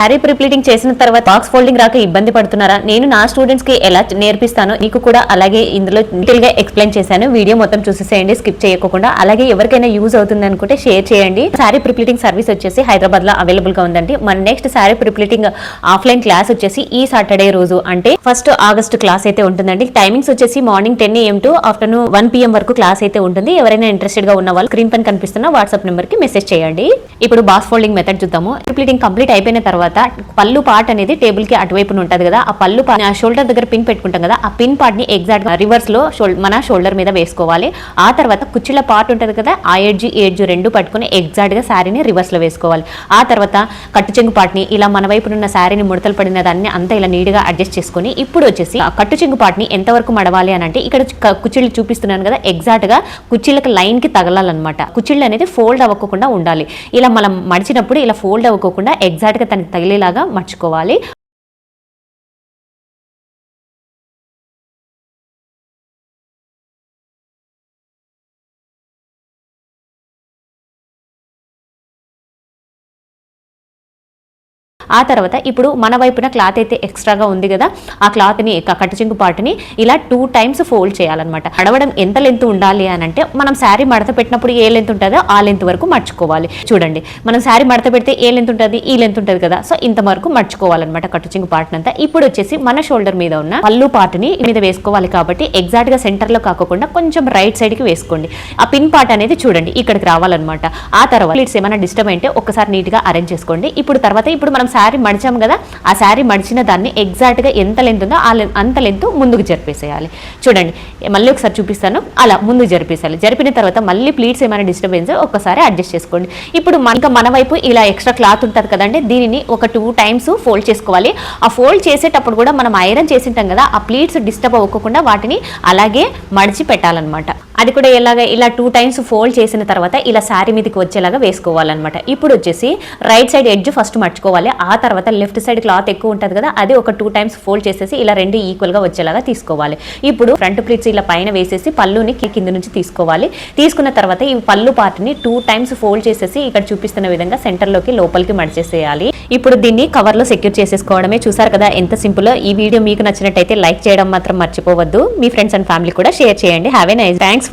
శారీ ప్రిప్లీటింగ్ చేసిన తర్వాత box folding రాక ఇబ్బంది పడుతున్నారా? నేను నా స్టూడెంట్స్ కి ఎలా నేర్పిస్తాను మీకు కూడా అలాగే ఇందులో డీటెయిల్ గా ఎక్స్ప్లెయిన్ చేశాను. వీడియో మొత్తం చూసేసేయండి స్కిప్ చేయకుండా. అలాగే ఎవరికైనా యూజ్ అవుతుంది అనుకుంటే షేర్ చేయండి. శారీ ప్రిప్లీటింగ్ సర్వీస్ వచ్చేసి హైదరాబాద్ లో అవైలబుల్ గా ఉందండి. మన నెక్స్ట్ శారీ ప్రిప్లీటింగ్ ఆఫ్లైన్ క్లాస్ వచ్చేసి ఈ సాటర్డే రోజు అంటే 1 ఆగస్ట్ క్లాస్ అయితే ఉంటుందండి. టైమింగ్స్ వచ్చేసి morning 10 AM to afternoon 1 PM వరకు క్లాస్ అయితే ఉంటుంది. ఎవరైనా ఇంట్రెస్టెడ్ గా ఉన్న వాళ్ళు స్క్రీన్ పైన కనిపిస్తున్న వాట్సాప్ నెంబర్ కి మెసేజ్ చేయండి. ఇప్పుడు బాక్స్ ఫోల్డింగ్ మెథడ్ చూద్దాము. ప్రిప్లీటింగ్ కంప్లీట్ అయిపోయిన తర్వాత పళ్ళు పార్ట్ అనేది టేబుల్ కి అటువైపు ఉంటది కదా, ఆ పళ్ళు షోల్డర్ దగ్గర పిన్ పెట్టుకుంటాం కదా, ఆ పిన్ పార్ట్ ని ఎగ్జాక్ట్ గా రివర్స్ లో మన షోల్డర్ మీద వేసుకోవాలి. ఆ తర్వాత కుచ్చిళ్ళ పార్ట్ ఉంటది కదా, ఆ ఎడ్జ్ రెండు పట్టుకుని ఎగ్జాక్ట్ గా శారీని రివర్స్ లో వేసుకోవాలి. ఆ తర్వాత కట్టు చెంగు పార్ట్ ని ఇలా మన వైపు ఉన్న శారీని ముడతలు పడిన దాన్ని అంతా ఇలా నీట్ గా అడ్జస్ట్ చేసుకుని ఇప్పుడు వచ్చేసి ఆ కట్టు చెంగు పార్ట్ ని ఎంత వరకు మడవాలి అని అంటే ఇక్కడ కుచ్చిళ్ళు చూపిస్తున్నాను కదా, ఎగ్జాక్ట్ గా కుచ్చిళ్ళకి లైన్ కి తగలాలన్నమాట. కుచ్చిళ్ళు అనేది ఫోల్డ్ అవ్వకుండా ఉండాలి. ఇలా మనం మడిచినప్పుడు ఇలా ఫోల్డ్ అవ్వకుండా ఎగ్జాక్ట్ గా తనకి తగిలేలాగా మర్చుకోవాలి. ఆ తర్వాత ఇప్పుడు మన వైపున క్లాత్ అయితే ఎక్స్ట్రాగా ఉంది కదా, ఆ క్లాత్ని కట్టు చెంగు పార్ట్ని ఇలా 2 times ఫోల్డ్ చేయాలన్నమాట. అడవడం ఎంత లెంత్ ఉండాలి అని అంటే మనం శారీ మడత పెట్టినప్పుడు ఏ లెంత్ ఉంటుందో ఆ లెంత్ వరకు మర్చుకోవాలి. చూడండి, మనం శారీ మడత పెడితే ఏ లెంత్ ఉంటుంది, ఈ లెంత్ ఉంటుంది కదా, సో ఇంత వరకు మర్చుకోవాలన్నమాట కట్టు చెంగు పార్ట్ అంతా. ఇప్పుడు వచ్చేసి మన షోల్డర్ మీద ఉన్న పళ్ళు పార్ట్ని మీద వేసుకోవాలి కాబట్టి ఎగ్జాక్ట్ గా సెంటర్ లో కాకుండా కొంచెం రైట్ సైడ్ కి వేసుకోండి. ఆ పిన్ పార్ట్ అనేది చూడండి ఇక్కడికి రావాలన్నమాట. ఆ తర్వాత ప్లీట్స్ ఏమైనా డిస్టర్బ్ అయితే ఒక్కసారి నీట్ గా అరేంజ్ చేసుకోండి. ఇప్పుడు మనం శారీ మడిచాం కదా, ఆ శారీ మడిచిన దాన్ని ఎగ్జాక్ట్ గా ఎంత లెంత్ ఉందో అంత లెంత్ ముందుకు జరిపేసేయాలి. చూడండి, మళ్ళీ ఒకసారి చూపిస్తాను. అలా ముందుకు జరిపేసేయాలి. జరిపిన తర్వాత మళ్ళీ ప్లీట్స్ ఏమైనా డిస్టర్బెన్స్ ఒక్కసారి అడ్జస్ట్ చేసుకోండి. ఇప్పుడు మన వైపు ఇలా ఎక్స్ట్రా క్లాత్ ఉంటుంది కదండి, దీనిని ఒక 2 times ఫోల్డ్ చేసుకోవాలి. ఆ ఫోల్డ్ చేసేటప్పుడు కూడా మనం ఐరన్ చేసింటాం కదా, ఆ ప్లీట్స్ డిస్టర్బ్ అవ్వకుండా వాటిని అలాగే మడిచి పెట్టాలన్నమాట. అది కూడా ఇలా 2 times ఫోల్డ్ చేసిన తర్వాత ఇలా శారీ మీదకి వచ్చేలాగా వేసుకోవాలన్నమాట. ఇప్పుడు వచ్చేసి రైట్ సైడ్ ఎడ్జ్ ఫస్ట్ మర్చుకోవాలి. ఆ తర్వాత లెఫ్ట్ సైడ్ క్లాత్ ఎక్కువ ఉంటుంది కదా, అది ఒక 2 times ఫోల్డ్ చేసేసి ఇలా 2 ఈక్వల్ గా వచ్చేలాగా తీసుకోవాలి. ఇప్పుడు ఫ్రంట్ ప్లీట్స్ ఇలా పైన వేసేసి పళ్ళుని కింద నుంచి తీసుకోవాలి. తీసుకున్న తర్వాత ఈ పళ్ళు పార్ట్ ని 2 times ఫోల్డ్ చేసేసి ఇక్కడ చూపిస్తున్న విధంగా సెంటర్ లోకి లోపలికి మడిచేసేయాలి. ఇప్పుడు దీన్ని కవర్ లో సెక్యూర్ చేసేసుకోవడమే. చూసారు కదా ఎంత సింపుల్. ఈ వీడియో మీకు నచ్చినట్టయితే లైక్ చేయడం మాత్రం మర్చిపోవద్దు. మీ ఫ్రెండ్స్ అండ్ ఫ్యామిలీ కూడా షేర్ చేయండి. Have a nice. థ్యాంక్స్.